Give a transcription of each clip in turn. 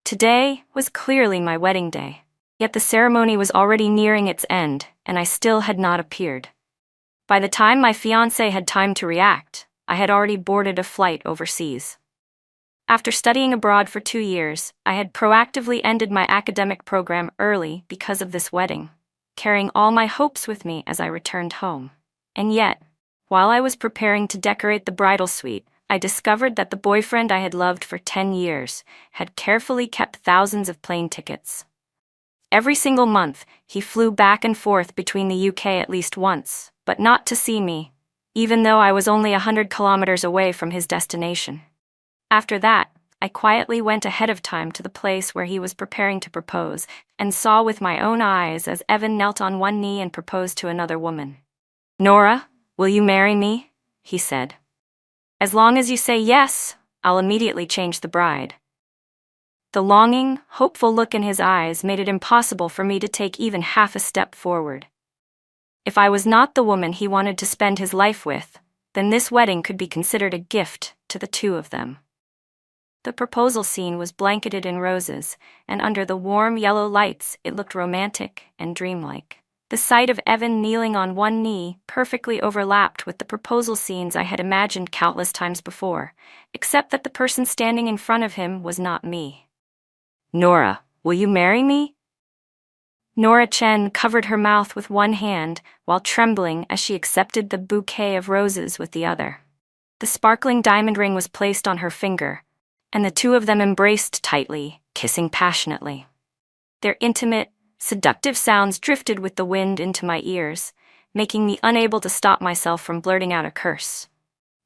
Today was clearly my wedding day, yet the ceremony was already nearing its end, and I still had not appeared. By the time my fiancé had time to react, I had already boarded a flight overseas. After studying abroad for 2 years, I had proactively ended my academic program early because of this wedding, carrying all my hopes with me as I returned home. And yet, while I was preparing to decorate the bridal suite, I discovered that the boyfriend I had loved for 10 years had carefully kept thousands of plane tickets. Every single month, he flew back and forth between the UK at least once, but not to see me, even though I was only 100 kilometers away from his destination. After that, I quietly went ahead of time to the place where he was preparing to propose, and saw with my own eyes as Evan knelt on one knee and proposed to another woman. "Nora, will you marry me?" he said. "As long as you say yes, I'll immediately change the bride." The longing, hopeful look in his eyes made it impossible for me to take even half a step forward. If I was not the woman he wanted to spend his life with, then this wedding could be considered a gift to the two of them. The proposal scene was blanketed in roses, and under the warm yellow lights it looked romantic and dreamlike. The sight of Evan kneeling on one knee perfectly overlapped with the proposal scenes I had imagined countless times before, except that the person standing in front of him was not me. "Nora, will you marry me?" Nora Chen covered her mouth with one hand while trembling as she accepted the bouquet of roses with the other. The sparkling diamond ring was placed on her finger, and the two of them embraced tightly, kissing passionately. Their intimate, seductive sounds drifted with the wind into my ears, making me unable to stop myself from blurting out a curse.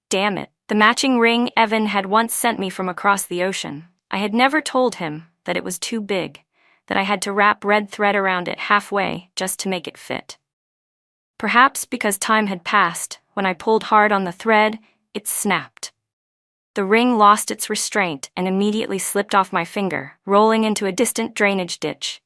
Damn it, the matching ring Evan had once sent me from across the ocean. I had never told him that it was too big, that I had to wrap red thread around it halfway just to make it fit. Perhaps because time had passed, when I pulled hard on the thread, it snapped. The ring lost its restraint and immediately slipped off my finger, rolling into a distant drainage ditch.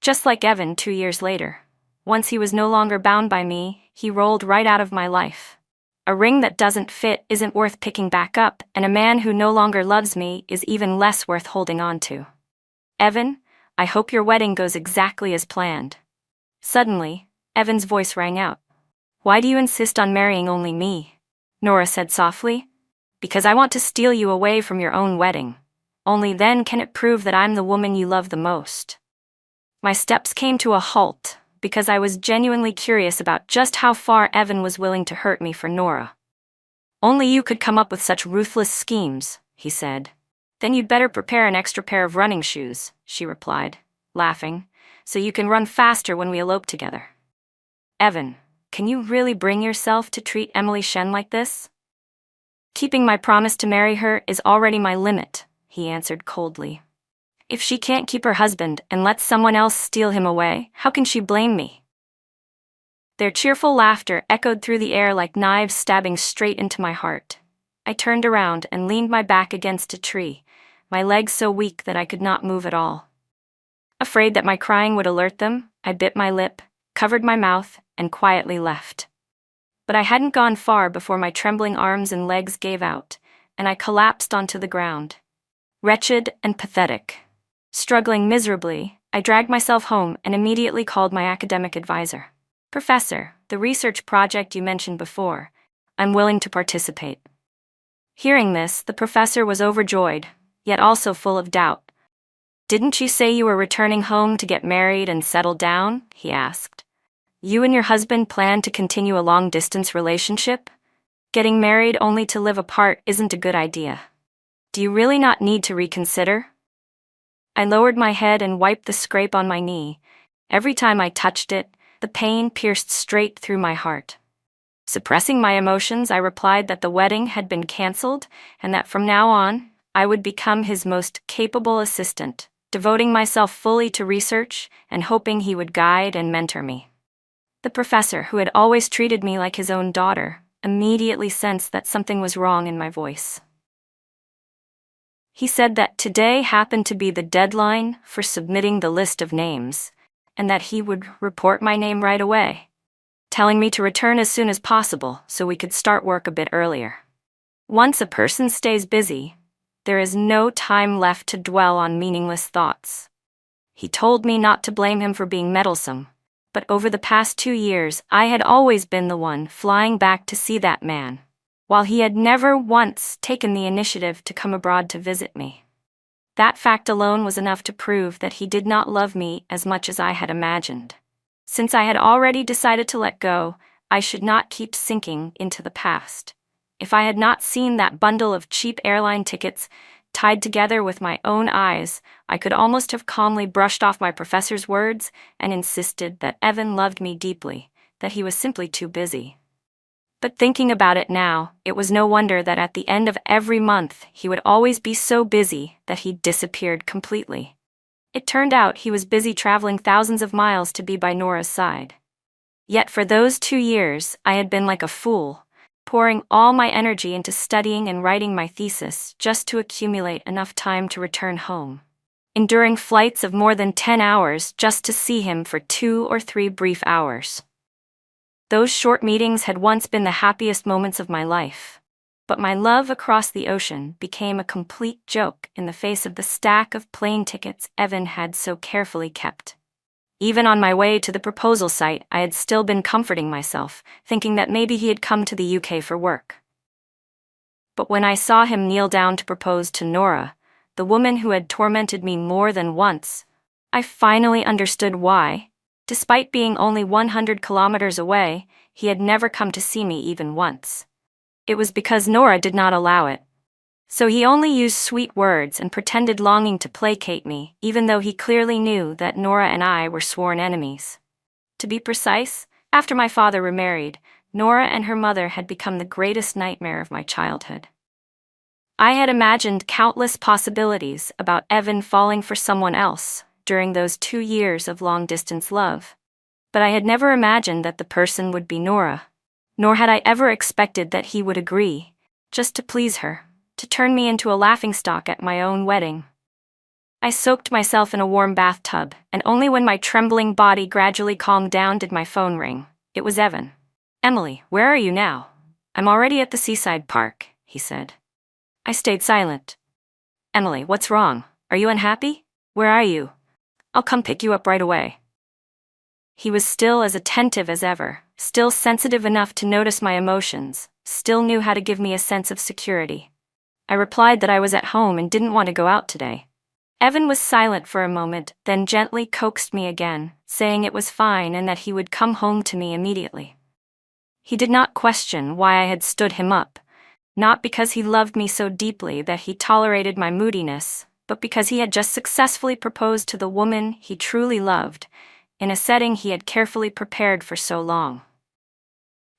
Just like Evan 2 years later, once he was no longer bound by me, he rolled right out of my life. A ring that doesn't fit isn't worth picking back up, and a man who no longer loves me is even less worth holding on to. "Evan, I hope your wedding goes exactly as planned." Suddenly, Evan's voice rang out. "Why do you insist on marrying only me?" Nora said softly. "Because I want to steal you away from your own wedding. Only then can it prove that I'm the woman you love the most." My steps came to a halt, because I was genuinely curious about just how far Evan was willing to hurt me for Nora. "Only you could come up with such ruthless schemes," he said. "Then you'd better prepare an extra pair of running shoes," she replied, laughing, "so you can run faster when we elope together." "Evan, can you really bring yourself to treat Emily Shen like this?" "Keeping my promise to marry her is already my limit," he answered coldly. "If she can't keep her husband and lets someone else steal him away, how can she blame me?" Their cheerful laughter echoed through the air like knives stabbing straight into my heart. I turned around and leaned my back against a tree, my legs so weak that I could not move at all. Afraid that my crying would alert them, I bit my lip, covered my mouth, and quietly left. But I hadn't gone far before my trembling arms and legs gave out, and I collapsed onto the ground. Wretched and pathetic. Struggling miserably, I dragged myself home and immediately called my academic advisor. "Professor, the research project you mentioned before, I'm willing to participate." Hearing this, the professor was overjoyed, yet also full of doubt. "Didn't you say you were returning home to get married and settle down?" he asked. "You and your husband plan to continue a long-distance relationship? Getting married only to live apart isn't a good idea. Do you really not need to reconsider?" I lowered my head and wiped the scrape on my knee. Every time I touched it, the pain pierced straight through my heart. Suppressing my emotions, I replied that the wedding had been canceled and that from now on, I would become his most capable assistant, devoting myself fully to research and hoping he would guide and mentor me. The professor, who had always treated me like his own daughter, immediately sensed that something was wrong in my voice. He said that today happened to be the deadline for submitting the list of names, and that he would report my name right away, telling me to return as soon as possible so we could start work a bit earlier. Once a person stays busy, there is no time left to dwell on meaningless thoughts. He told me not to blame him for being meddlesome, but over the past 2 years I had always been the one flying back to see that man, while he had never once taken the initiative to come abroad to visit me. That fact alone was enough to prove that he did not love me as much as I had imagined. Since I had already decided to let go, I should not keep sinking into the past. If I had not seen that bundle of cheap airline tickets tied together with my own eyes, I could almost have calmly brushed off my professor's words and insisted that Evan loved me deeply, that he was simply too busy. But thinking about it now, it was no wonder that at the end of every month he would always be so busy that he disappeared completely. It turned out he was busy traveling thousands of miles to be by Nora's side. Yet for those 2 years, I had been like a fool, pouring all my energy into studying and writing my thesis just to accumulate enough time to return home, enduring flights of more than 10 hours just to see him for 2 or 3 brief hours. Those short meetings had once been the happiest moments of my life, but my love across the ocean became a complete joke in the face of the stack of plane tickets Evan had so carefully kept. Even on my way to the proposal site, I had still been comforting myself, thinking that maybe he had come to the UK for work. But when I saw him kneel down to propose to Nora, the woman who had tormented me more than once, I finally understood why, despite being only 100 kilometers away, he had never come to see me even once. It was because Nora did not allow it. So he only used sweet words and pretended longing to placate me, even though he clearly knew that Nora and I were sworn enemies. To be precise, after my father remarried, Nora and her mother had become the greatest nightmare of my childhood. I had imagined countless possibilities about Evan falling for someone else during those 2 years of long-distance love, but I had never imagined that the person would be Nora, nor had I ever expected that he would agree, just to please her, to turn me into a laughingstock at my own wedding. I soaked myself in a warm bathtub, and only when my trembling body gradually calmed down did my phone ring. It was Evan. "Emily, where are you now?" "I'm already at the seaside park," he said. I stayed silent. "Emily, what's wrong? Are you unhappy? Where are you? I'll come pick you up right away." He was still as attentive as ever, still sensitive enough to notice my emotions, still knew how to give me a sense of security. I replied that I was at home and didn't want to go out today. Evan was silent for a moment, then gently coaxed me again, saying it was fine and that he would come home to me immediately. He did not question why I had stood him up, not because he loved me so deeply that he tolerated my moodiness, but because he had just successfully proposed to the woman he truly loved, in a setting he had carefully prepared for so long.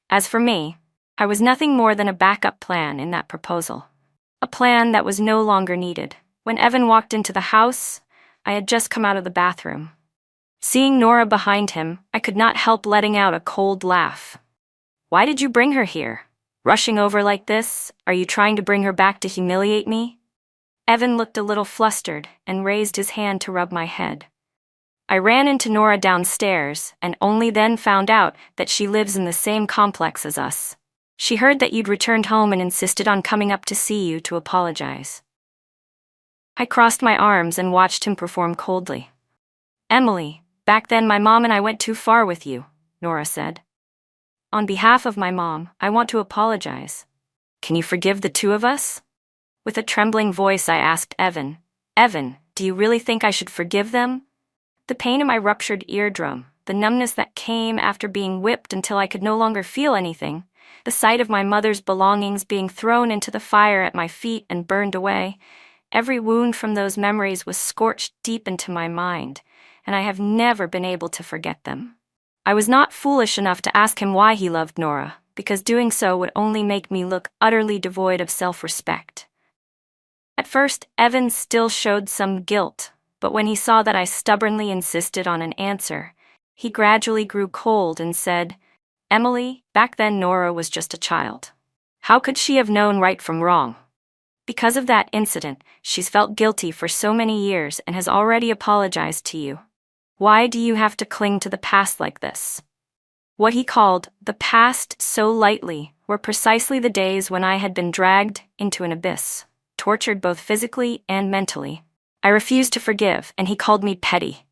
As for me, I was nothing more than a backup plan in that proposal. A plan that was no longer needed. When Evan walked into the house, I had just come out of the bathroom. Seeing Nora behind him, I could not help letting out a cold laugh. "Why did you bring her here? Rushing over like this? Are you trying to bring her back to humiliate me?" Evan looked a little flustered and raised his hand to rub my head. I ran into Nora downstairs and only then found out that she lives in the same complex as us. She heard that you'd returned home and insisted on coming up to see you to apologize. I crossed my arms and watched him perform coldly. "Emily, back then my mom and I went too far with you," Nora said. "On behalf of my mom, I want to apologize. Can you forgive the 2 of us?" With a trembling voice I asked Evan, "Evan, do you really think I should forgive them?" The pain in my ruptured eardrum, the numbness that came after being whipped until I could no longer feel anything, the sight of my mother's belongings being thrown into the fire at my feet and burned away, every wound from those memories was scorched deep into my mind, and I have never been able to forget them. I was not foolish enough to ask him why he loved Nora, because doing so would only make me look utterly devoid of self-respect. At first, Evan still showed some guilt, but when he saw that I stubbornly insisted on an answer, he gradually grew cold and said, "Emily, back then Nora was just a child. How could she have known right from wrong? Because of that incident, she's felt guilty for so many years and has already apologized to you. Why do you have to cling to the past like this?" What he called the past so lightly were precisely the days when I had been dragged into an abyss, tortured both physically and mentally. I refused to forgive, and he called me petty.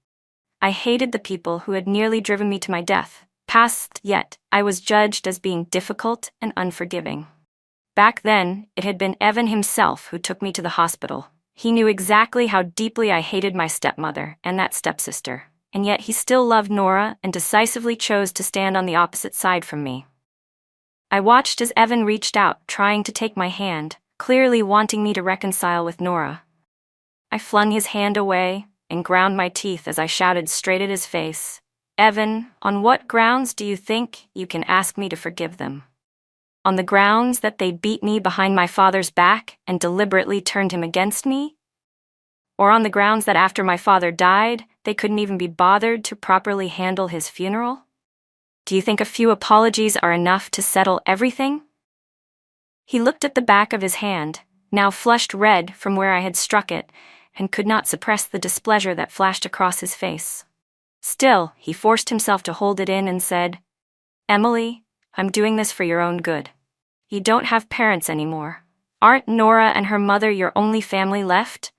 I hated the people who had nearly driven me to my death. Past, yet, I was judged as being difficult and unforgiving. Back then, it had been Evan himself who took me to the hospital. He knew exactly how deeply I hated my stepmother and that stepsister, and yet he still loved Nora and decisively chose to stand on the opposite side from me. I watched as Evan reached out, trying to take my hand, clearly wanting me to reconcile with Nora. I flung his hand away and ground my teeth as I shouted straight at his face, "Evan, on what grounds do you think you can ask me to forgive them? On the grounds that they beat me behind my father's back and deliberately turned him against me? Or on the grounds that after my father died, they couldn't even be bothered to properly handle his funeral? Do you think a few apologies are enough to settle everything?" He looked at the back of his hand, now flushed red from where I had struck it, and could not suppress the displeasure that flashed across his face. Still, he forced himself to hold it in and said, "Emily, I'm doing this for your own good. You don't have parents anymore. Aren't Nora and her mother your only family left?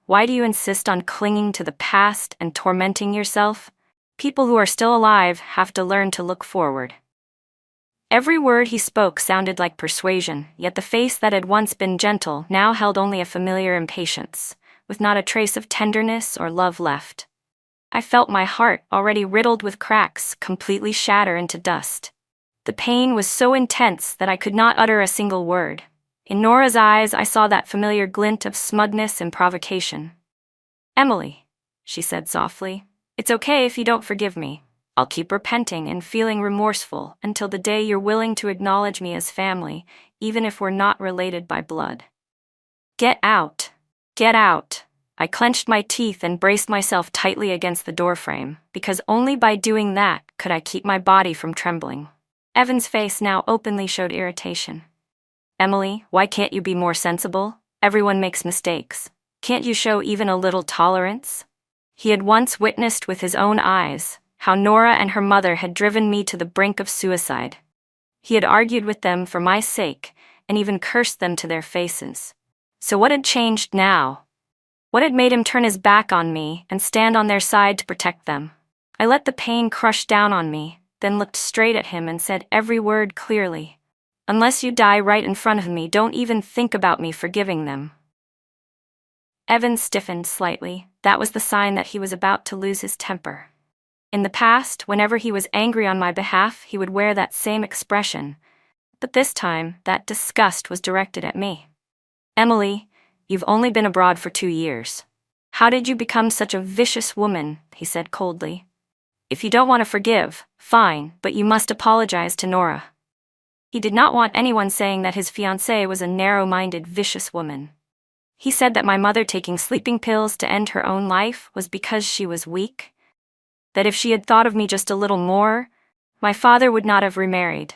Why do you insist on clinging to the past and tormenting yourself? People who are still alive have to learn to look forward." Every word he spoke sounded like persuasion, yet the face that had once been gentle now held only a familiar impatience, with not a trace of tenderness or love left. I felt my heart, already riddled with cracks, completely shatter into dust. The pain was so intense that I could not utter a single word. In Nora's eyes, I saw that familiar glint of smugness and provocation. "Emily," she said softly, "it's okay if you don't forgive me. I'll keep repenting and feeling remorseful until the day you're willing to acknowledge me as family, even if we're not related by blood." "Get out! Get out!" I clenched my teeth and braced myself tightly against the doorframe, because only by doing that could I keep my body from trembling. Evan's face now openly showed irritation. "Emily, why can't you be more sensible? Everyone makes mistakes. Can't you show even a little tolerance?" He had once witnessed with his own eyes how Nora and her mother had driven me to the brink of suicide. He had argued with them for my sake, and even cursed them to their faces. So what had changed now? What had made him turn his back on me and stand on their side to protect them? I let the pain crush down on me, then looked straight at him and said every word clearly. "Unless you die right in front of me, don't even think about me forgiving them." Evan stiffened slightly. That was the sign that he was about to lose his temper. In the past, whenever he was angry on my behalf, he would wear that same expression. But this time, that disgust was directed at me. "Emily, you've only been abroad for 2 years. How did you become such a vicious woman?" he said coldly. "If you don't want to forgive, fine, but you must apologize to Nora." He did not want anyone saying that his fiancée was a narrow-minded, vicious woman. He said that my mother taking sleeping pills to end her own life was because she was weak. That if she had thought of me just a little more, my father would not have remarried.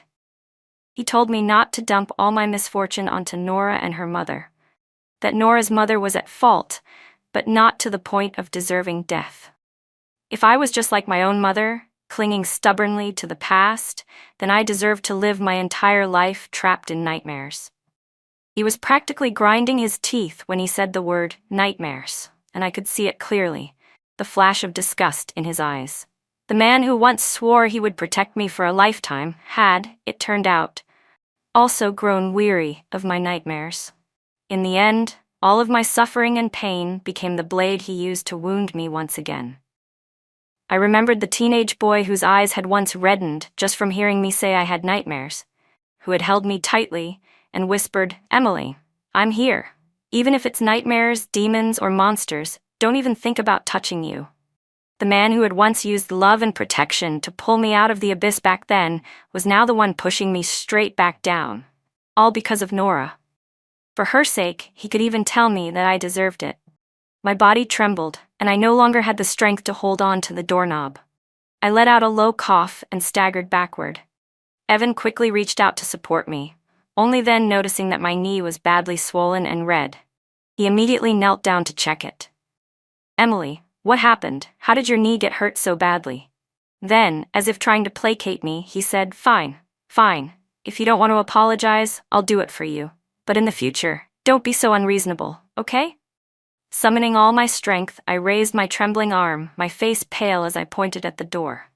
He told me not to dump all my misfortune onto Nora and her mother. That Nora's mother was at fault, but not to the point of deserving death. If I was just like my own mother, clinging stubbornly to the past, then I deserved to live my entire life trapped in nightmares. He was practically grinding his teeth when he said the word nightmares, and I could see it clearly, the flash of disgust in his eyes. The man who once swore he would protect me for a lifetime had, it turned out, also grown weary of my nightmares. In the end, all of my suffering and pain became the blade he used to wound me once again. I remembered the teenage boy whose eyes had once reddened just from hearing me say I had nightmares, who had held me tightly and whispered, "Emily, I'm here. Even if it's nightmares, demons, or monsters, don't even think about touching you." The man who had once used love and protection to pull me out of the abyss back then was now the one pushing me straight back down. All because of Nora. For her sake, he could even tell me that I deserved it. My body trembled, and I no longer had the strength to hold on to the doorknob. I let out a low cough and staggered backward. Evan quickly reached out to support me, only then noticing that my knee was badly swollen and red. He immediately knelt down to check it. "Emily, what happened? How did your knee get hurt so badly?" Then, as if trying to placate me, he said, Fine. If you don't want to apologize, I'll do it for you. But in the future, Don't be so unreasonable, okay? Summoning all my strength, I raised my trembling arm, my face pale as I pointed at the door.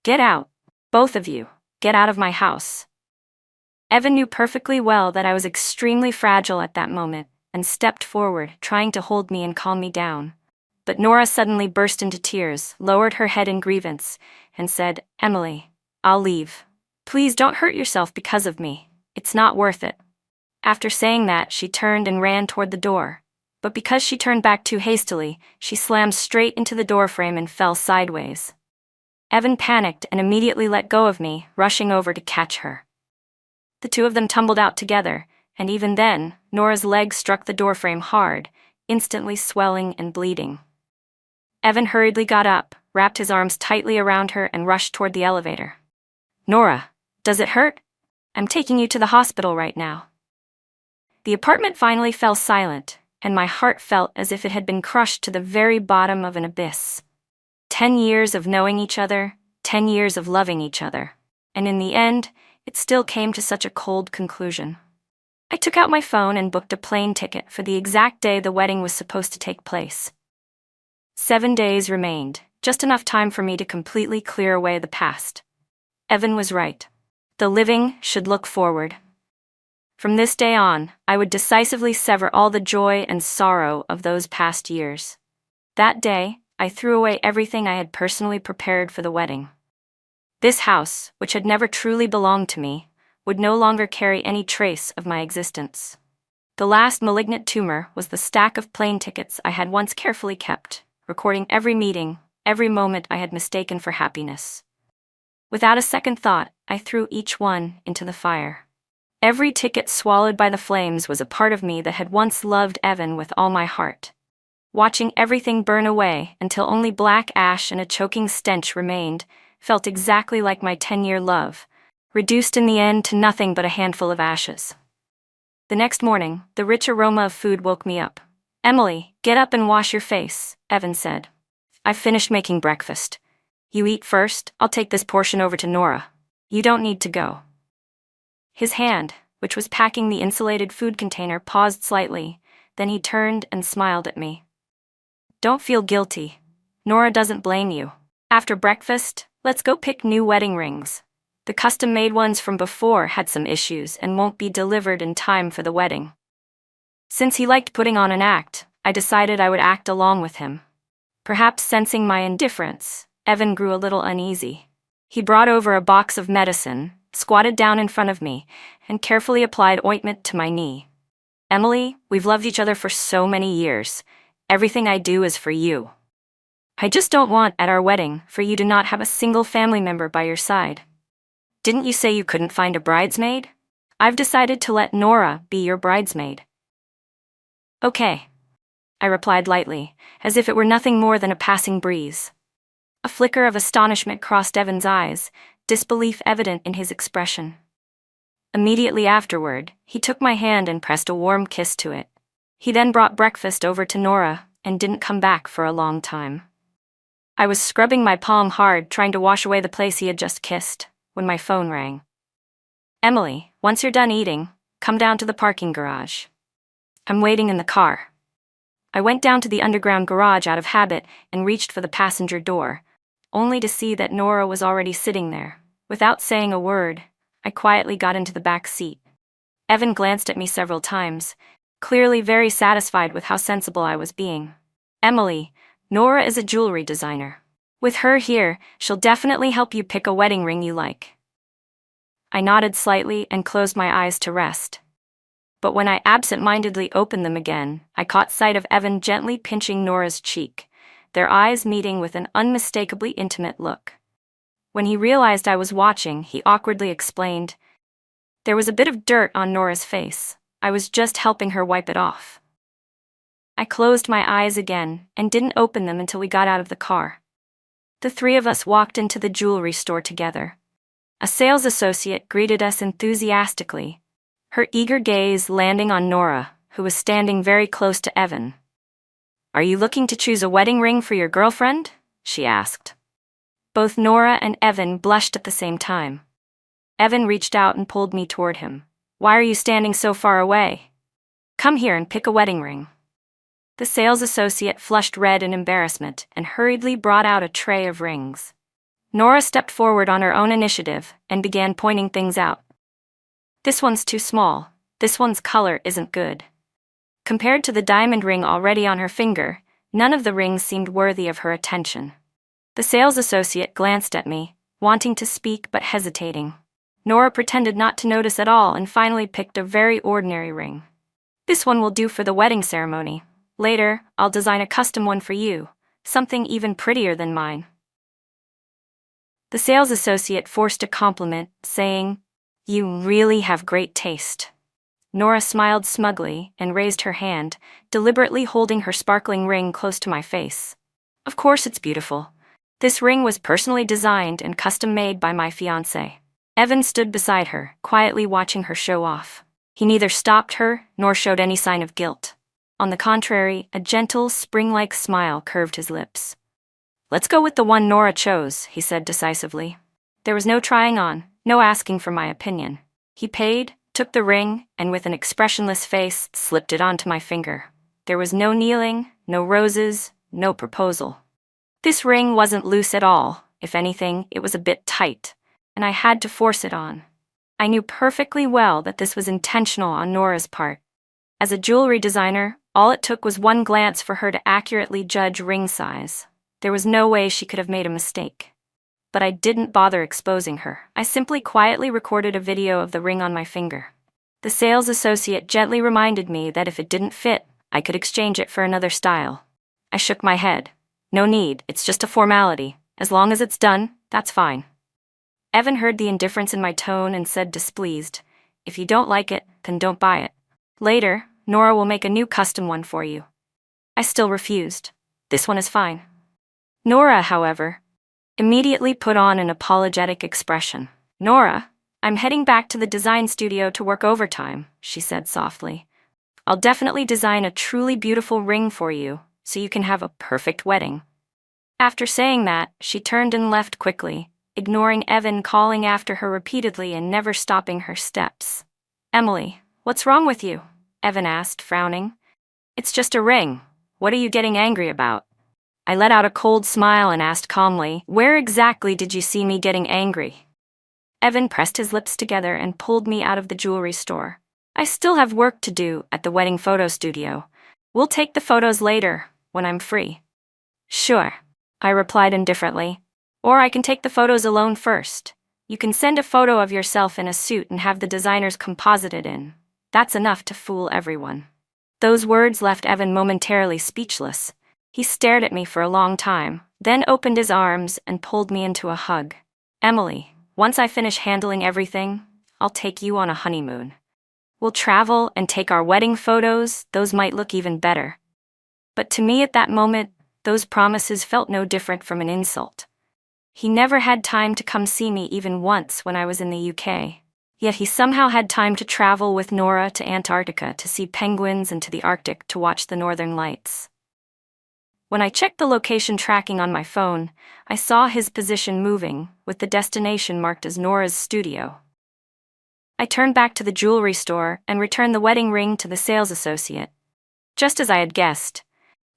Get out. Both of you. Get out of my house. Evan knew perfectly well that I was extremely fragile at that moment, and stepped forward, trying to hold me and calm me down. But Nora suddenly burst into tears, lowered her head in grievance, and said, Emily, I'll leave. Please don't hurt yourself because of me. It's not worth it. After saying that, she turned and ran toward the door. But because she turned back too hastily, she slammed straight into the doorframe and fell sideways. Evan panicked and immediately let go of me, rushing over to catch her. The two of them tumbled out together, and even then, Nora's leg struck the doorframe hard, instantly swelling and bleeding. Evan hurriedly got up, wrapped his arms tightly around her, and rushed toward the elevator. Nora, does it hurt? I'm taking you to the hospital right now. The apartment finally fell silent, and my heart felt as if it had been crushed to the very bottom of an abyss. 10 years of knowing each other, 10 years of loving each other, and in the end, it still came to such a cold conclusion. I took out my phone and booked a plane ticket for the exact day the wedding was supposed to take place. 7 days remained, just enough time for me to completely clear away the past. Evan was right. The living should look forward. From this day on, I would decisively sever all the joy and sorrow of those past years. That day, I threw away everything I had personally prepared for the wedding. This house, which had never truly belonged to me, would no longer carry any trace of my existence. The last malignant tumor was the stack of plane tickets I had once carefully kept, recording every meeting, every moment I had mistaken for happiness. Without a second thought, I threw each one into the fire. Every ticket swallowed by the flames was a part of me that had once loved Evan with all my heart. Watching everything burn away until only black ash and a choking stench remained felt exactly like my 10-year love, reduced in the end to nothing but a handful of ashes. The next morning, the rich aroma of food woke me up. Emily, get up and wash your face, Evan said. I've finished making breakfast. You eat first, I'll take this portion over to Nora. You don't need to go. His hand, which was packing the insulated food container, paused slightly, then he turned and smiled at me. Don't feel guilty. Nora doesn't blame you. After breakfast, let's go pick new wedding rings. The custom-made ones from before had some issues and won't be delivered in time for the wedding. Since he liked putting on an act, I decided I would act along with him. Perhaps sensing my indifference, Evan grew a little uneasy. He brought over a box of medicine, squatted down in front of me, and carefully applied ointment to my knee. Emily, we've loved each other for so many years. Everything I do is for you. I just don't want, at our wedding, for you to not have a single family member by your side. Didn't you say you couldn't find a bridesmaid? I've decided to let Nora be your bridesmaid. Okay, I replied lightly, as if it were nothing more than a passing breeze. A flicker of astonishment crossed Evan's eyes, disbelief evident in his expression. Immediately afterward, he took my hand and pressed a warm kiss to it. He then brought breakfast over to Nora and didn't come back for a long time. I was scrubbing my palm hard, trying to wash away the place he had just kissed, when my phone rang. Emily, once you're done eating, come down to the parking garage. I'm waiting in the car. I went down to the underground garage out of habit and reached for the passenger door, only to see that Nora was already sitting there. Without saying a word, I quietly got into the back seat. Evan glanced at me several times, clearly very satisfied with how sensible I was being. Emily, Nora is a jewelry designer. With her here, she'll definitely help you pick a wedding ring you like. I nodded slightly and closed my eyes to rest. But when I absent-mindedly opened them again, I caught sight of Evan gently pinching Nora's cheek, their eyes meeting with an unmistakably intimate look. When he realized I was watching, he awkwardly explained, "There was a bit of dirt on Nora's face. I was just helping her wipe it off." I closed my eyes again and didn't open them until we got out of the car. The three of us walked into the jewelry store together. A sales associate greeted us enthusiastically, her eager gaze landing on Nora, who was standing very close to Evan. "Are you looking to choose a wedding ring for your girlfriend?" she asked. Both Nora and Evan blushed at the same time. Evan reached out and pulled me toward him. "Why are you standing so far away?" Come here and pick a wedding ring. The sales associate flushed red in embarrassment and hurriedly brought out a tray of rings. Nora stepped forward on her own initiative and began pointing things out. This one's too small. This one's color isn't good. Compared to the diamond ring already on her finger, none of the rings seemed worthy of her attention. The sales associate glanced at me, wanting to speak but hesitating. Nora pretended not to notice at all and finally picked a very ordinary ring. This one will do for the wedding ceremony. Later, I'll design a custom one for you, something even prettier than mine. The sales associate forced a compliment, saying, "You really have great taste." Nora smiled smugly and raised her hand, deliberately holding her sparkling ring close to my face. Of course it's beautiful. This ring was personally designed and custom-made by my fiancé. Evan stood beside her, quietly watching her show off. He neither stopped her nor showed any sign of guilt. On the contrary, a gentle, spring-like smile curved his lips. "Let's go with the one Nora chose," he said decisively. There was no trying on, no asking for my opinion. He paid, took the ring, and with an expressionless face, slipped it onto my finger. There was no kneeling, no roses, no proposal. This ring wasn't loose at all. If anything, it was a bit tight, and I had to force it on. I knew perfectly well that this was intentional on Nora's part. As a jewelry designer, all it took was one glance for her to accurately judge ring size. There was no way she could have made a mistake. But I didn't bother exposing her. I simply quietly recorded a video of the ring on my finger. The sales associate gently reminded me that if it didn't fit, I could exchange it for another style. I shook my head. No need, it's just a formality. As long as it's done, that's fine. Evan heard the indifference in my tone and said displeased, "If you don't like it, then don't buy it. Later, Nora will make a new custom one for you." I still refused. This one is fine. Nora, however, immediately put on an apologetic expression. "Nora, I'm heading back to the design studio to work overtime," she said softly. "I'll definitely design a truly beautiful ring for you, so you can have a perfect wedding." After saying that, she turned and left quickly, ignoring Evan calling after her repeatedly and never stopping her steps. "Emily, what's wrong with you?" Evan asked, frowning. "It's just a ring. What are you getting angry about?" I let out a cold smile and asked calmly, "Where exactly did you see me getting angry?" Evan pressed his lips together and pulled me out of the jewelry store. "I still have work to do at the wedding photo studio. We'll take the photos later, when I'm free." "Sure," I replied indifferently. "Or I can take the photos alone first. You can send a photo of yourself in a suit and have the designers composite it in. That's enough to fool everyone." Those words left Evan momentarily speechless. He stared at me for a long time, then opened his arms and pulled me into a hug. "Emily, once I finish handling everything, I'll take you on a honeymoon. We'll travel and take our wedding photos, those might look even better." But to me at that moment, those promises felt no different from an insult. He never had time to come see me even once when I was in the UK. Yet he somehow had time to travel with Nora to Antarctica to see penguins and to the Arctic to watch the northern lights. When I checked the location tracking on my phone, I saw his position moving, with the destination marked as Nora's studio. I turned back to the jewelry store and returned the wedding ring to the sales associate. Just as I had guessed,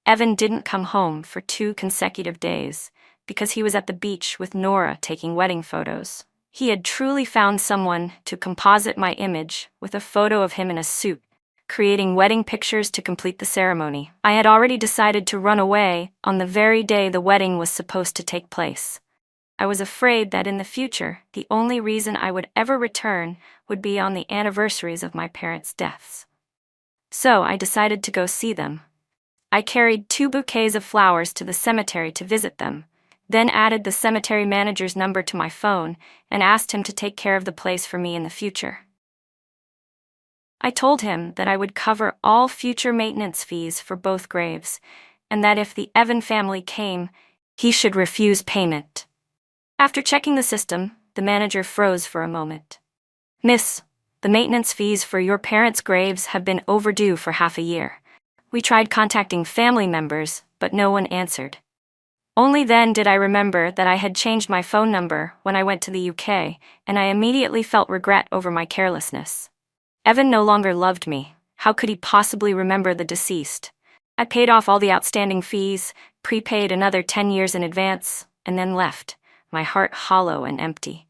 Evan didn't come home for 2 consecutive days, because he was at the beach with Nora taking wedding photos. He had truly found someone to composite my image with a photo of him in a suit, creating wedding pictures to complete the ceremony. I had already decided to run away on the very day the wedding was supposed to take place. I was afraid that in the future, the only reason I would ever return would be on the anniversaries of my parents' deaths. So I decided to go see them. I carried 2 bouquets of flowers to the cemetery to visit them, then added the cemetery manager's number to my phone and asked him to take care of the place for me in the future. I told him that I would cover all future maintenance fees for both graves, and that if the Evan family came, he should refuse payment. After checking the system, the manager froze for a moment. "Miss, the maintenance fees for your parents' graves have been overdue for half a year. We tried contacting family members, but no one answered." Only then did I remember that I had changed my phone number when I went to the UK, and I immediately felt regret over my carelessness. Evan no longer loved me, How could he possibly remember the deceased? I paid off all the outstanding fees, prepaid another 10 years in advance, and then left, my heart hollow and empty.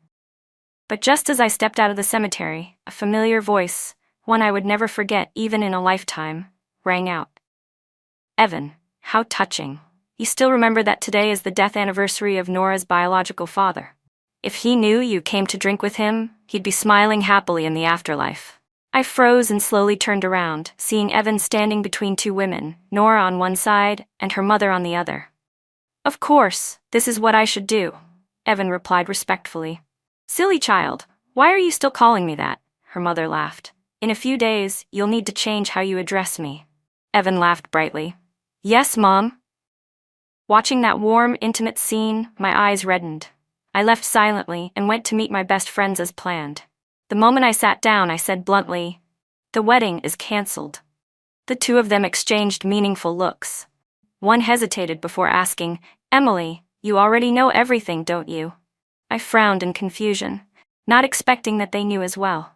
But just as I stepped out of the cemetery, a familiar voice, one I would never forget even in a lifetime, rang out. Evan, how touching. You still remember that today is the death anniversary of Nora's biological father. If he knew you came to drink with him, he'd be smiling happily in the afterlife. I froze and slowly turned around, seeing Evan standing between two women, Nora on one side and her mother on the other. Of course, this is what I should do, Evan replied respectfully. Silly child, why are you still calling me that? Her mother laughed. In a few days, you'll need to change how you address me. Evan laughed brightly. Yes, Mom. Watching that warm, intimate scene, my eyes reddened. I left silently and went to meet my best friends as planned. The moment I sat down, I said bluntly, "The wedding is cancelled." The two of them exchanged meaningful looks. One hesitated before asking, "Emily, you already know everything, don't you?" I frowned in confusion, not expecting that they knew as well.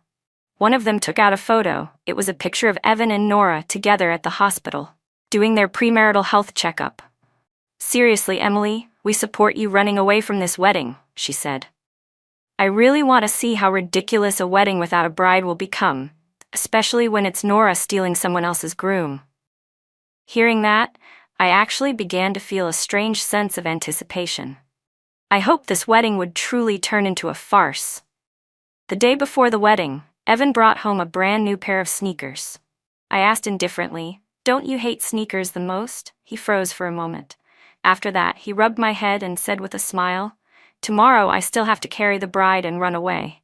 One of them took out a photo. It was a picture of Evan and Nora together at the hospital, doing their premarital health checkup. Seriously, Emily, we support you running away from this wedding, she said. I really want to see how ridiculous a wedding without a bride will become, especially when it's Nora stealing someone else's groom. Hearing that, I actually began to feel a strange sense of anticipation. I hoped this wedding would truly turn into a farce. The day before the wedding, Evan brought home a brand new pair of sneakers. I asked indifferently, "Don't you hate sneakers the most?" He froze for a moment. After that, he rubbed my head and said with a smile, "Tomorrow I still have to carry the bride and run away.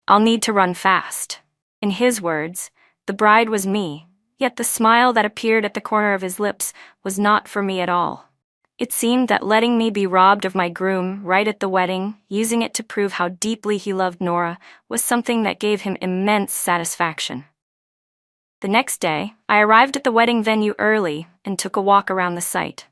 I'll need to run fast." In his words, the bride was me, yet the smile that appeared at the corner of his lips was not for me at all. It seemed that letting me be robbed of my groom right at the wedding, using it to prove how deeply he loved Nora, was something that gave him immense satisfaction. The next day, I arrived at the wedding venue early and took a walk around the site.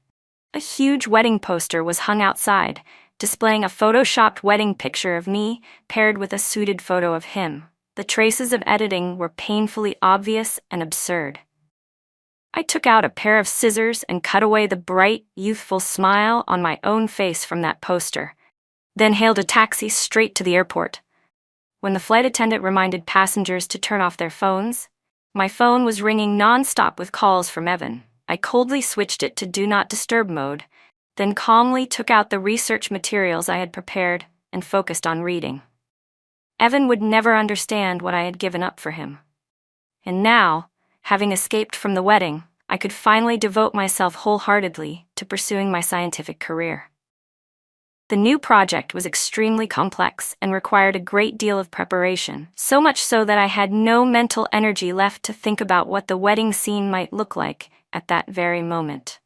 A huge wedding poster was hung outside, displaying a photoshopped wedding picture of me paired with a suited photo of him. The traces of editing were painfully obvious and absurd. I took out a pair of scissors and cut away the bright, youthful smile on my own face from that poster, then hailed a taxi straight to the airport. When the flight attendant reminded passengers to turn off their phones, my phone was ringing non-stop with calls from Evan. I coldly switched it to Do Not Disturb mode, then calmly took out the research materials I had prepared and focused on reading. Evan would never understand what I had given up for him. And now, having escaped from the wedding, I could finally devote myself wholeheartedly to pursuing my scientific career. The new project was extremely complex and required a great deal of preparation, so much so that I had no mental energy left to think about what the wedding scene might look like at that very moment.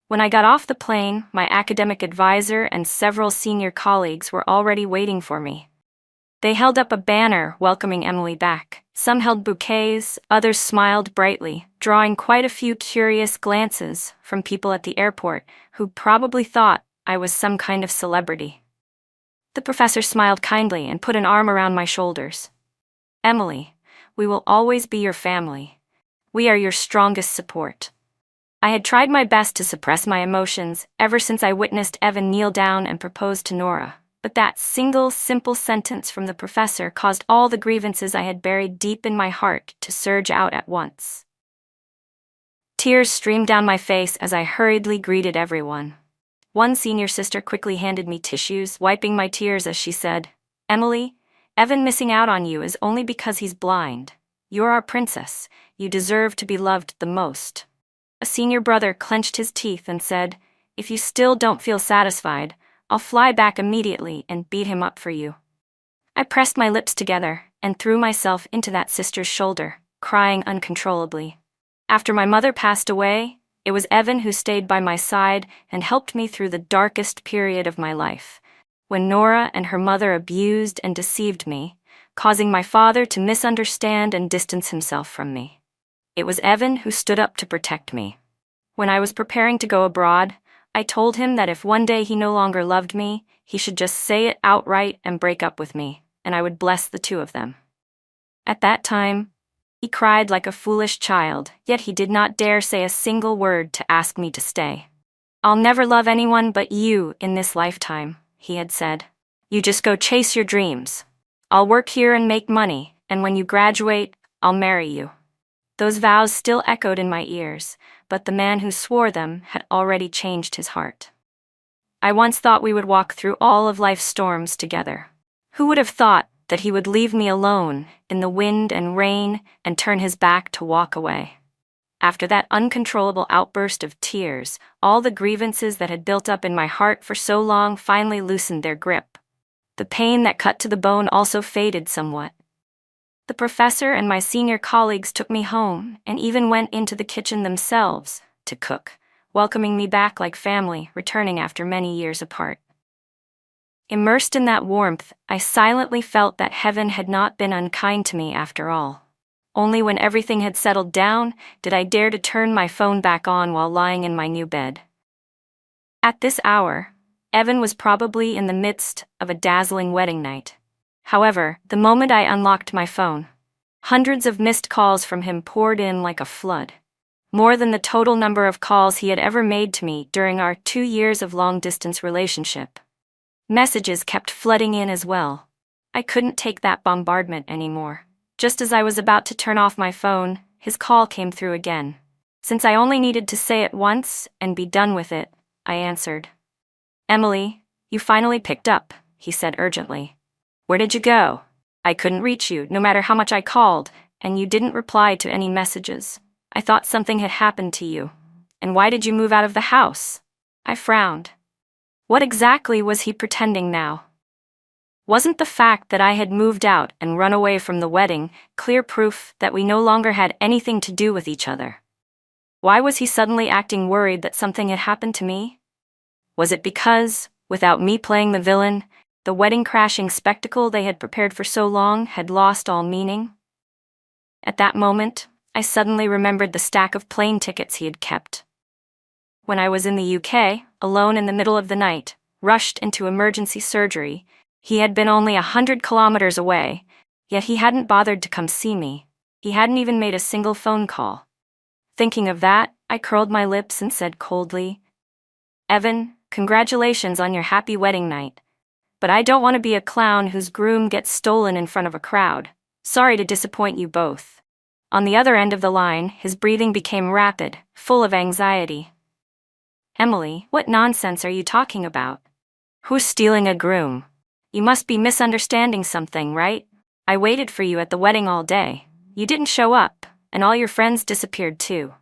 When I got off the plane, my academic advisor and several senior colleagues were already waiting for me. They held up a banner welcoming Emily back. Some held bouquets, others smiled brightly, drawing quite a few curious glances from people at the airport who probably thought I was some kind of celebrity. The professor smiled kindly and put an arm around my shoulders. "Emily, we will always be your family. We are your strongest support." I had tried my best to suppress my emotions ever since I witnessed Evan kneel down and propose to Nora, but that single, simple sentence from the professor caused all the grievances I had buried deep in my heart to surge out at once. Tears streamed down my face as I hurriedly greeted everyone. One senior sister quickly handed me tissues, wiping my tears as she said, "Emily, Evan missing out on you is only because he's blind. You're our princess. You deserve to be loved the most." A senior brother clenched his teeth and said, "If you still don't feel satisfied, I'll fly back immediately and beat him up for you." I pressed my lips together and threw myself into that sister's shoulder, crying uncontrollably. After my mother passed away, it was Evan who stayed by my side and helped me through the darkest period of my life, when Nora and her mother abused and deceived me, causing my father to misunderstand and distance himself from me. It was Evan who stood up to protect me. When I was preparing to go abroad, I told him that if one day he no longer loved me, he should just say it outright and break up with me, and I would bless the two of them. At that time, He cried like a foolish child, yet he did not dare say a single word to ask me to stay. "I'll never love anyone but you in this lifetime," he had said. "You just go chase your dreams. I'll work here and make money, and when you graduate, I'll marry you." Those vows still echoed in my ears, but the man who swore them had already changed his heart. I once thought we would walk through all of life's storms together. Who would have thought that he would leave me alone in the wind and rain and turn his back to walk away? After that uncontrollable outburst of tears, all the grievances that had built up in my heart for so long finally loosened their grip. The pain that cut to the bone also faded somewhat. The professor and my senior colleagues took me home and even went into the kitchen themselves to cook, welcoming me back like family, returning after many years apart. Immersed in that warmth, I silently felt that heaven had not been unkind to me after all. Only when everything had settled down did I dare to turn my phone back on while lying in my new bed. At this hour, Evan was probably in the midst of a dazzling wedding night. However, the moment I unlocked my phone, hundreds of missed calls from him poured in like a flood. More than the total number of calls he had ever made to me during our 2 years of long-distance relationship. Messages kept flooding in as well. I couldn't take that bombardment anymore. Just as I was about to turn off my phone, his call came through again. Since I only needed to say it once and be done with it, I answered. "Emily, you finally picked up," he said urgently. "Where did you go? I couldn't reach you, no matter how much I called, and you didn't reply to any messages. I thought something had happened to you. And why did you move out of the house?" I frowned. What exactly was he pretending now? Wasn't the fact that I had moved out and run away from the wedding clear proof that we no longer had anything to do with each other? Why was he suddenly acting worried that something had happened to me? Was it because, without me playing the villain, the wedding-crashing spectacle they had prepared for so long had lost all meaning? At that moment, I suddenly remembered the stack of plane tickets he had kept. When I was in the UK, alone in the middle of the night, rushed into emergency surgery, he had been only 100 kilometers away, yet he hadn't bothered to come see me. He hadn't even made a single phone call. Thinking of that, I curled my lips and said coldly, "Evan, congratulations on your happy wedding night. But I don't want to be a clown whose groom gets stolen in front of a crowd. Sorry to disappoint you both." On the other end of the line, his breathing became rapid, full of anxiety. "Emily, what nonsense are you talking about? Who's stealing a groom? You must be misunderstanding something, right? I waited for you at the wedding all day. You didn't show up, and all your friends disappeared too.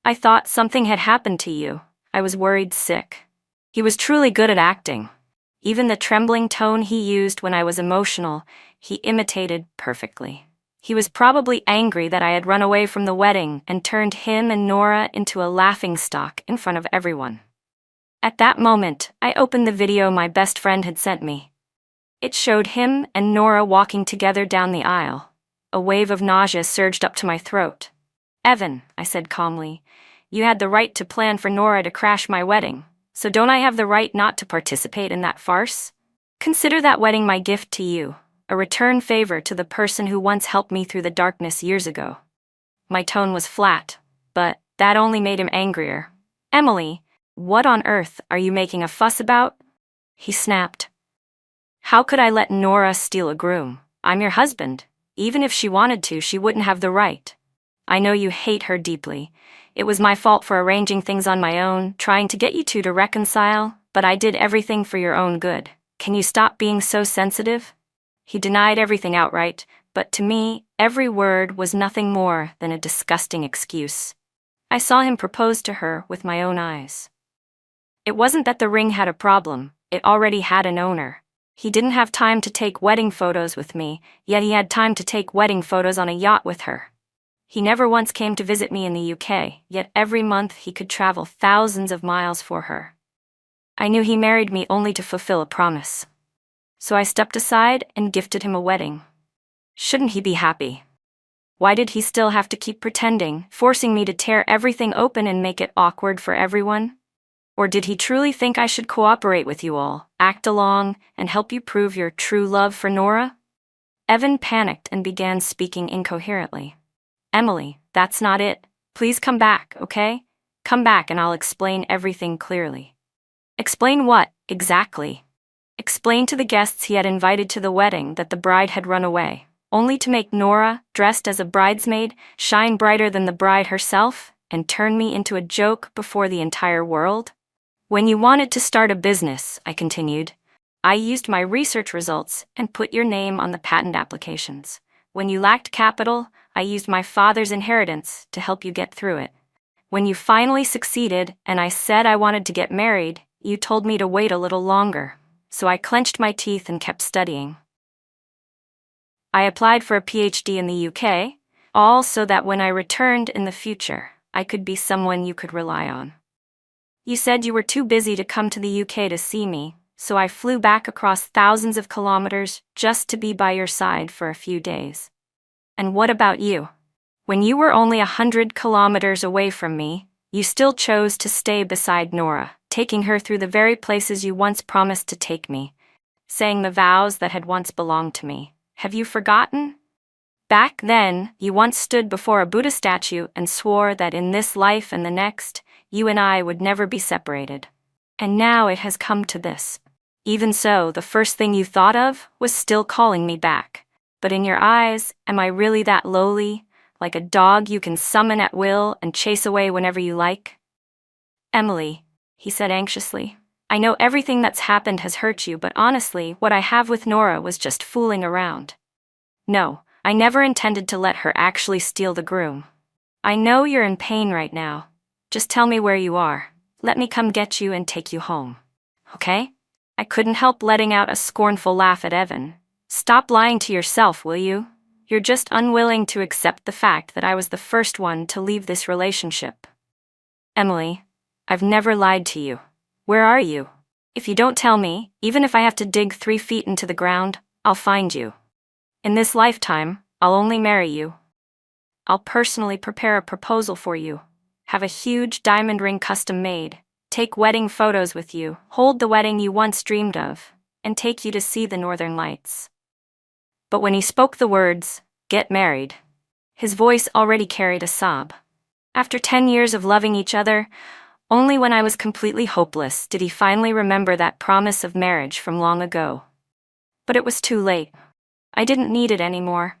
I thought something had happened to you." I was worried sick. He was truly good at acting. Even the trembling tone he used when I was emotional, he imitated perfectly. He was probably angry that I had run away from the wedding and turned him and Nora into a laughingstock in front of everyone. At that moment, I opened the video my best friend had sent me. It showed him and Nora walking together down the aisle. A wave of nausea surged up to my throat. "Evan," I said calmly, "you had the right to plan for Nora to crash my wedding, so don't I have the right not to participate in that farce? Consider that wedding my gift to you. A return favor to the person who once helped me through the darkness years ago." My tone was flat, but that only made him angrier. "Emily, what on earth are you making a fuss about?" he snapped. "How could I let Nora steal a groom? I'm your husband. Even if she wanted to, she wouldn't have the right. I know you hate her deeply. It was my fault for arranging things on my own, trying to get you two to reconcile, but I did everything for your own good. Can you stop being so sensitive?" He denied everything outright, but to me, every word was nothing more than a disgusting excuse. I saw him propose to her with my own eyes. It wasn't that the ring had a problem, it already had an owner. He didn't have time to take wedding photos with me, yet he had time to take wedding photos on a yacht with her. He never once came to visit me in the UK, yet every month he could travel thousands of miles for her. I knew he married me only to fulfill a promise. So I stepped aside and gifted him a wedding. Shouldn't he be happy? Why did he still have to keep pretending, forcing me to tear everything open and make it awkward for everyone? Or did he truly think I should cooperate with you all, act along, and help you prove your true love for Nora? Evan panicked and began speaking incoherently. Emily, that's not it. Please come back, okay? Come back and I'll explain everything clearly. Explain what, exactly? Explain to the guests he had invited to the wedding that the bride had run away, only to make Nora, dressed as a bridesmaid, shine brighter than the bride herself, and turn me into a joke before the entire world? When you wanted to start a business, I continued, I used my research results and put your name on the patent applications. When you lacked capital, I used my father's inheritance to help you get through it. When you finally succeeded and I said I wanted to get married, you told me to wait a little longer, so I clenched my teeth and kept studying. I applied for a PhD in the UK, all so that when I returned in the future, I could be someone you could rely on. You said you were too busy to come to the UK to see me, so I flew back across thousands of kilometers just to be by your side for a few days. And what about you? When you were only 100 kilometers away from me, you still chose to stay beside Nora, taking her through the very places you once promised to take me, saying the vows that had once belonged to me. Have you forgotten? Back then, you once stood before a Buddha statue and swore that in this life and the next, you and I would never be separated. And now it has come to this. Even so, the first thing you thought of was still calling me back. But in your eyes, am I really that lowly, like a dog you can summon at will and chase away whenever you like? Emily, he said anxiously, I know everything that's happened has hurt you, but honestly, what I have with Nora was just fooling around. No, I never intended to let her actually steal the groom. I know you're in pain right now. Just tell me where you are. Let me come get you and take you home. Okay? I couldn't help letting out a scornful laugh at Evan. Stop lying to yourself, will you? You're just unwilling to accept the fact that I was the first one to leave this relationship. Emily, I've never lied to you. Where are you? If you don't tell me, even if I have to dig 3 feet into the ground, I'll find you. In this lifetime, I'll only marry you. I'll personally prepare a proposal for you, have a huge diamond ring custom made, take wedding photos with you, hold the wedding you once dreamed of, and take you to see the northern lights. But when he spoke the words, "get married," his voice already carried a sob. After 10 years of loving each other, only when I was completely hopeless did he finally remember that promise of marriage from long ago. But it was too late. I didn't need it anymore.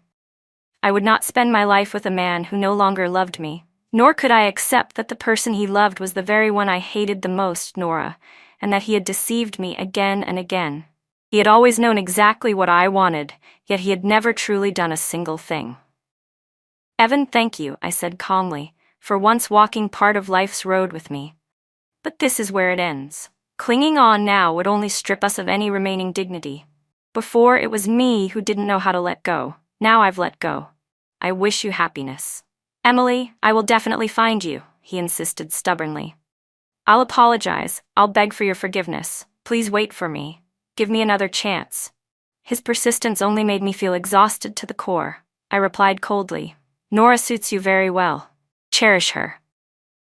I would not spend my life with a man who no longer loved me, nor could I accept that the person he loved was the very one I hated the most, Nora, and that he had deceived me again and again. He had always known exactly what I wanted, yet he had never truly done a single thing. Evan, thank you, I said calmly, for once walking part of life's road with me. But this is where it ends. Clinging on now would only strip us of any remaining dignity. Before, it was me who didn't know how to let go. Now I've let go. I wish you happiness. Emily, I will definitely find you, he insisted stubbornly. I'll apologize. I'll beg for your forgiveness. Please wait for me. Give me another chance. His persistence only made me feel exhausted to the core. I replied coldly, Nora suits you very well. Cherish her.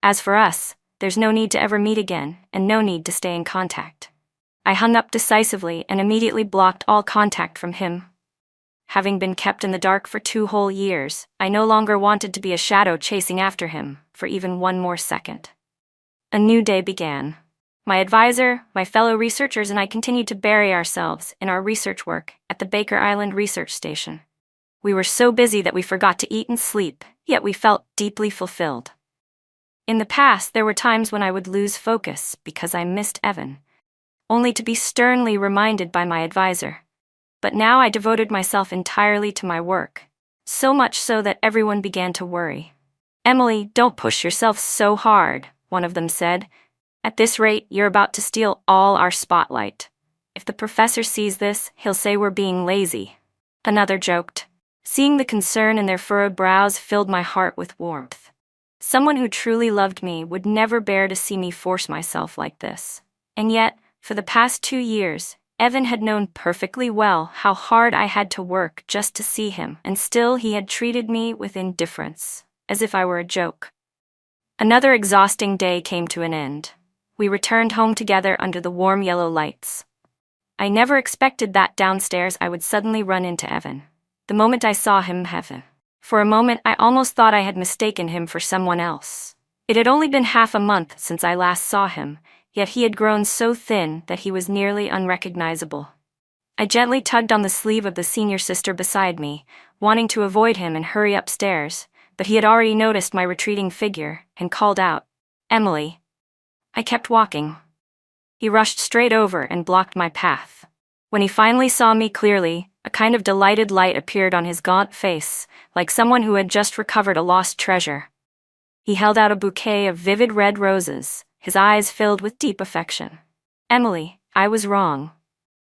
As for us, there's no need to ever meet again, and no need to stay in contact. I hung up decisively and immediately blocked all contact from him. Having been kept in the dark for 2 whole years, I no longer wanted to be a shadow chasing after him for even one more second. A new day began. My advisor, my fellow researchers, and I continued to bury ourselves in our research work at the Baker Island Research Station. We were so busy that we forgot to eat and sleep, yet we felt deeply fulfilled. In the past, there were times when I would lose focus because I missed Evan, only to be sternly reminded by my advisor. But now I devoted myself entirely to my work, so much so that everyone began to worry. Emily, don't push yourself so hard, one of them said. At this rate, you're about to steal all our spotlight. If the professor sees this, he'll say we're being lazy. Another joked. Seeing the concern in their furrowed brows filled my heart with warmth. Someone who truly loved me would never bear to see me force myself like this. And yet, for the past 2 years, Evan had known perfectly well how hard I had to work just to see him, and still he had treated me with indifference, as if I were a joke. Another exhausting day came to an end. We returned home together under the warm yellow lights. I never expected that downstairs I would suddenly run into Evan. The moment I saw him, heaven For a moment I almost thought I had mistaken him for someone else. It had only been half a month since I last saw him, yet he had grown so thin that he was nearly unrecognizable. I gently tugged on the sleeve of the senior sister beside me, wanting to avoid him and hurry upstairs, but he had already noticed my retreating figure and called out, "Emily." I kept walking. He rushed straight over and blocked my path. When he finally saw me clearly, a kind of delighted light appeared on his gaunt face, like someone who had just recovered a lost treasure. He held out a bouquet of vivid red roses, his eyes filled with deep affection. "Emily, I was wrong.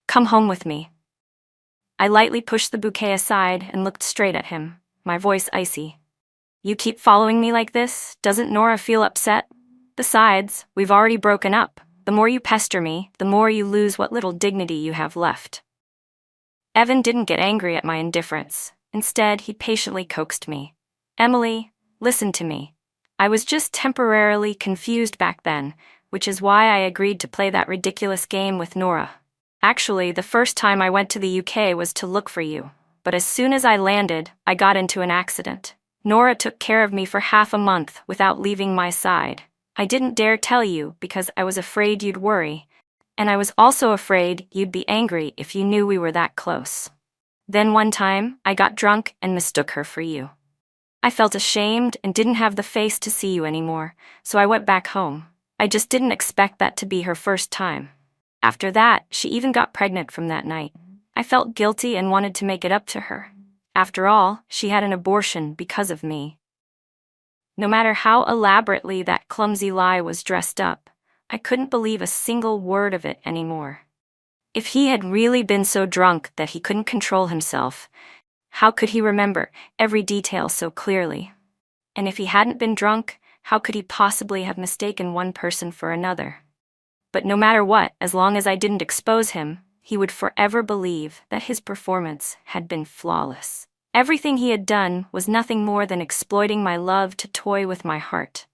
Come home with me." I lightly pushed the bouquet aside and looked straight at him, my voice icy. "You keep following me like this? Doesn't Nora feel upset? Besides, we've already broken up. The more you pester me, the more you lose what little dignity you have left." Evan didn't get angry at my indifference. Instead, he patiently coaxed me. "Emily, listen to me. I was just temporarily confused back then, which is why I agreed to play that ridiculous game with Nora. Actually, the first time I went to the UK was to look for you, but as soon as I landed, I got into an accident. Nora took care of me for half a month without leaving my side. I didn't dare tell you because I was afraid you'd worry, and I was also afraid you'd be angry if you knew we were that close. Then one time, I got drunk and mistook her for you. I felt ashamed and didn't have the face to see you anymore, so I went back home. I just didn't expect that to be her first time. After that, she even got pregnant from that night. I felt guilty and wanted to make it up to her. After all, she had an abortion because of me." No matter how elaborately that clumsy lie was dressed up, I couldn't believe a single word of it anymore. If he had really been so drunk that he couldn't control himself, how could he remember every detail so clearly? And if he hadn't been drunk, how could he possibly have mistaken one person for another? But no matter what, as long as I didn't expose him, he would forever believe that his performance had been flawless. Everything he had done was nothing more than exploiting my love to toy with my heart.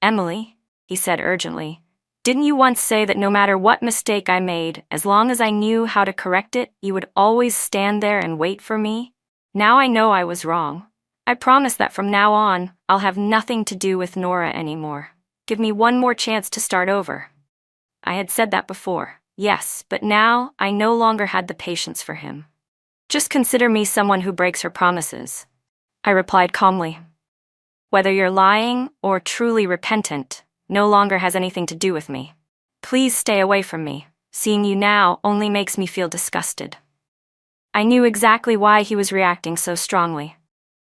"Emily," he said urgently, "didn't you once say that no matter what mistake I made, as long as I knew how to correct it, you would always stand there and wait for me? Now I know I was wrong. I promise that from now on, I'll have nothing to do with Nora anymore. Give me one more chance to start over." I had said that before, yes, but now I no longer had the patience for him. "Just consider me someone who breaks her promises," I replied calmly. "Whether you're lying or truly repentant, no longer has anything to do with me. Please stay away from me. Seeing you now only makes me feel disgusted." I knew exactly why he was reacting so strongly.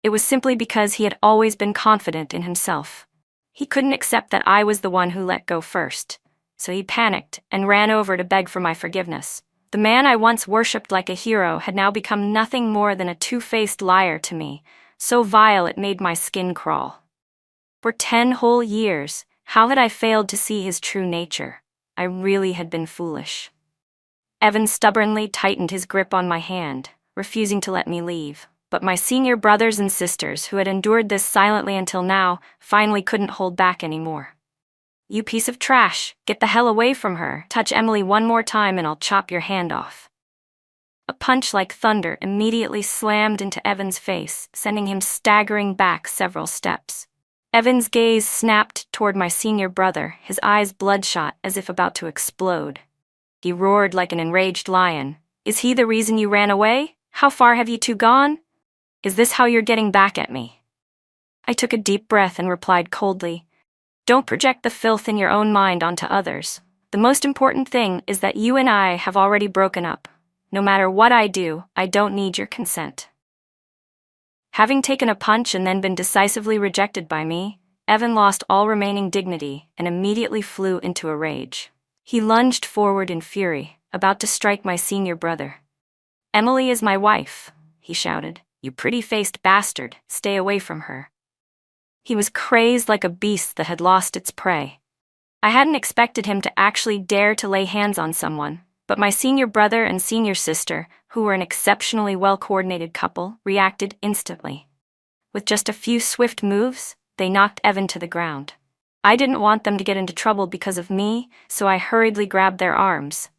It was simply because he had always been confident in himself. He couldn't accept that I was the one who let go first, so he panicked and ran over to beg for my forgiveness. The man I once worshipped like a hero had now become nothing more than a two-faced liar to me, so vile it made my skin crawl. For 10 whole years, how had I failed to see his true nature? I really had been foolish. Evan stubbornly tightened his grip on my hand, refusing to let me leave, but my senior brothers and sisters, who had endured this silently until now, finally couldn't hold back anymore. "You piece of trash, get the hell away from her. Touch Emily one more time and I'll chop your hand off." A punch like thunder immediately slammed into Evan's face, sending him staggering back several steps. Evan's gaze snapped toward my senior brother, his eyes bloodshot as if about to explode. He roared like an enraged lion. "Is he the reason you ran away? How far have you two gone? Is this how you're getting back at me?" I took a deep breath and replied coldly, "Don't project the filth in your own mind onto others. The most important thing is that you and I have already broken up. No matter what I do, I don't need your consent." Having taken a punch and then been decisively rejected by me, Evan lost all remaining dignity and immediately flew into a rage. He lunged forward in fury, about to strike my senior brother. "Emily is my wife," he shouted. "You pretty-faced bastard, stay away from her." He was crazed like a beast that had lost its prey. I hadn't expected him to actually dare to lay hands on someone, but my senior brother and senior sister, who were an exceptionally well-coordinated couple, reacted instantly. With just a few swift moves, they knocked Evan to the ground. I didn't want them to get into trouble because of me, so I hurriedly grabbed their arms.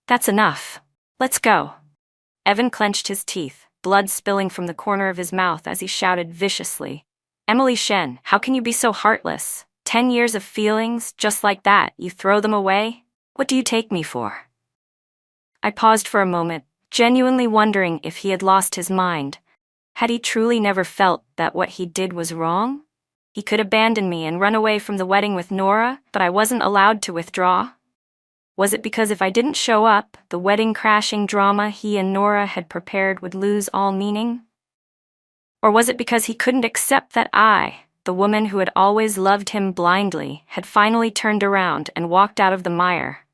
"That's enough. Let's go." Evan clenched his teeth, blood spilling from the corner of his mouth as he shouted viciously, "Emily Shen, how can you be so heartless? 10 years of feelings, just like that, you throw them away? What do you take me for?" I paused for a moment, genuinely wondering if he had lost his mind. Had he truly never felt that what he did was wrong? He could abandon me and run away from the wedding with Nora, but I wasn't allowed to withdraw? Was it because if I didn't show up, the wedding-crashing drama he and Nora had prepared would lose all meaning? Or was it because he couldn't accept that I, the woman who had always loved him blindly, had finally turned around and walked out of the mire?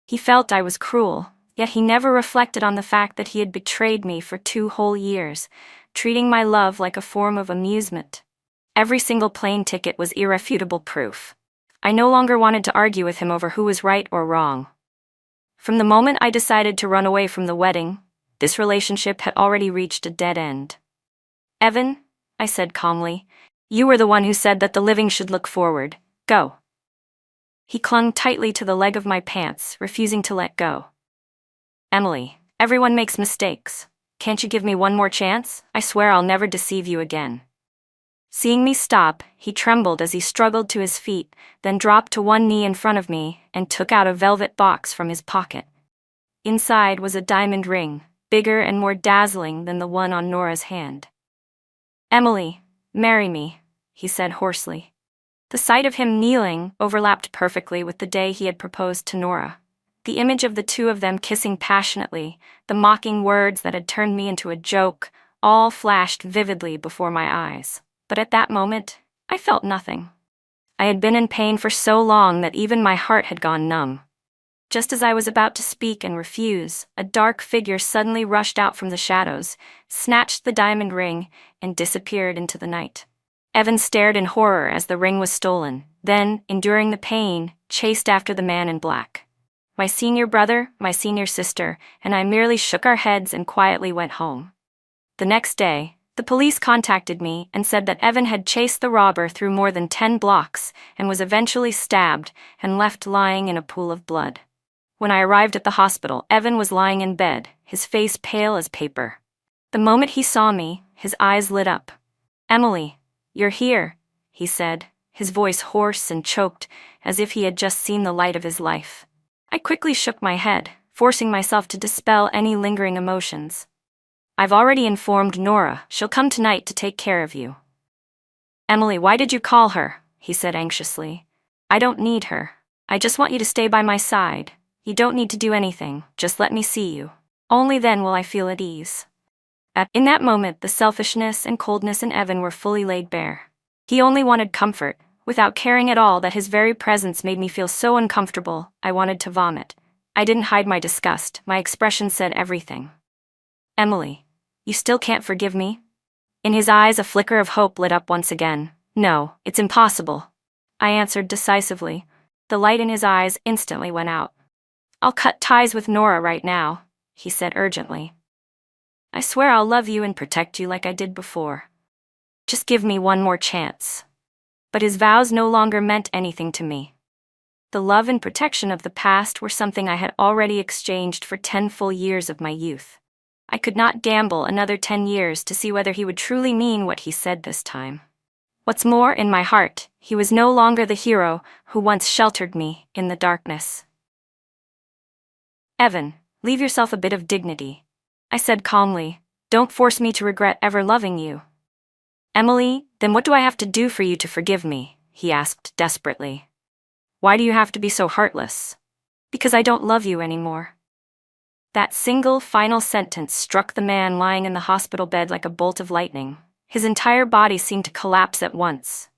He felt I was cruel, yet he never reflected on the fact that he had betrayed me for 2 whole years, treating my love like a form of amusement. Every single plane ticket was irrefutable proof. I no longer wanted to argue with him over who was right or wrong. From the moment I decided to run away from the wedding, this relationship had already reached a dead end. "Evan," I said calmly, "you were the one who said that the living should look forward. Go." He clung tightly to the leg of my pants, refusing to let go. "Emily, everyone makes mistakes. Can't you give me one more chance? I swear I'll never deceive you again." Seeing me stop, he trembled as he struggled to his feet, then dropped to one knee in front of me and took out a velvet box from his pocket. Inside was a diamond ring, bigger and more dazzling than the one on Nora's hand. "Emily, marry me," he said hoarsely. The sight of him kneeling overlapped perfectly with the day he had proposed to Nora. The image of the two of them kissing passionately, the mocking words that had turned me into a joke, all flashed vividly before my eyes. But at that moment, I felt nothing. I had been in pain for so long that even my heart had gone numb. Just as I was about to speak and refuse, a dark figure suddenly rushed out from the shadows, snatched the diamond ring, and disappeared into the night. Evan stared in horror as the ring was stolen, then, enduring the pain, chased after the man in black. My senior brother, my senior sister, and I merely shook our heads and quietly went home. The next day, the police contacted me and said that Evan had chased the robber through more than 10 blocks and was eventually stabbed and left lying in a pool of blood. When I arrived at the hospital, Evan was lying in bed, his face pale as paper. The moment he saw me, his eyes lit up. "Emily, you're here," he said, his voice hoarse and choked, as if he had just seen the light of his life. I quickly shook my head, forcing myself to dispel any lingering emotions. "I've already informed Nora. She'll come tonight to take care of you." "Emily, why did you call her?" he said anxiously. "I don't need her. I just want you to stay by my side. You don't need to do anything, just let me see you. Only then will I feel at ease." In that moment, the selfishness and coldness in Evan were fully laid bare. He only wanted comfort, without caring at all that his very presence made me feel so uncomfortable, I wanted to vomit. I didn't hide my disgust, my expression said everything. "Emily, you still can't forgive me?" In his eyes a flicker of hope lit up once again. "No, it's impossible," I answered decisively. The light in his eyes instantly went out. "I'll cut ties with Nora right now," he said urgently. "I swear I'll love you and protect you like I did before. Just give me one more chance." But his vows no longer meant anything to me. The love and protection of the past were something I had already exchanged for 10 full years of my youth. I could not gamble another 10 years to see whether he would truly mean what he said this time. What's more, in my heart, he was no longer the hero who once sheltered me in the darkness. "Evan, leave yourself a bit of dignity," I said calmly. "Don't force me to regret ever loving you." "Emily, then what do I have to do for you to forgive me?" he asked desperately. "Why do you have to be so heartless?" "Because I don't love you anymore." That single, final sentence struck the man lying in the hospital bed like a bolt of lightning. His entire body seemed to collapse at once.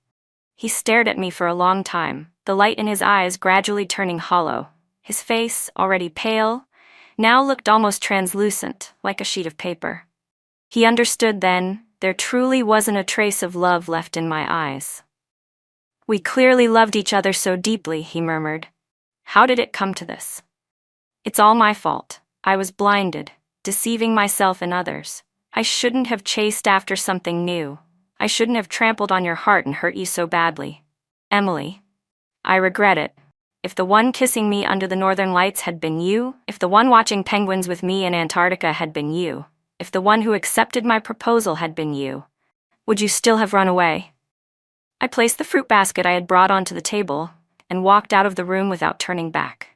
He stared at me for a long time, the light in his eyes gradually turning hollow. His face, already pale, now looked almost translucent, like a sheet of paper. He understood then, there truly wasn't a trace of love left in my eyes. "We clearly loved each other so deeply," he murmured. "How did it come to this? It's all my fault. I was blinded, deceiving myself and others. I shouldn't have chased after something new. I shouldn't have trampled on your heart and hurt you so badly. Emily, I regret it. If the one kissing me under the northern lights had been you, if the one watching penguins with me in Antarctica had been you, if the one who accepted my proposal had been you, would you still have run away? I placed the fruit basket I had brought onto the table and walked out of the room without turning back.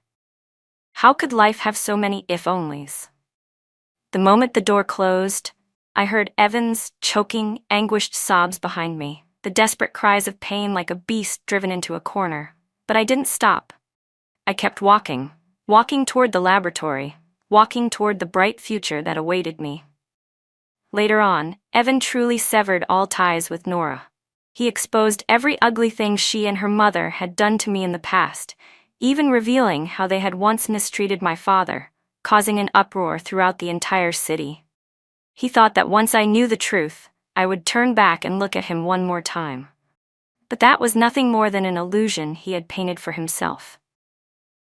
How could life have so many if-onlys? The moment the door closed, I heard Evan's choking, anguished sobs behind me, the desperate cries of pain like a beast driven into a corner. But I didn't stop. I kept walking toward the laboratory, walking toward the bright future that awaited me. Later on, Evan truly severed all ties with Nora. He exposed every ugly thing she and her mother had done to me in the past, even revealing how they had once mistreated my father, causing an uproar throughout the entire city. He thought that once I knew the truth, I would turn back and look at him one more time. But that was nothing more than an illusion he had painted for himself.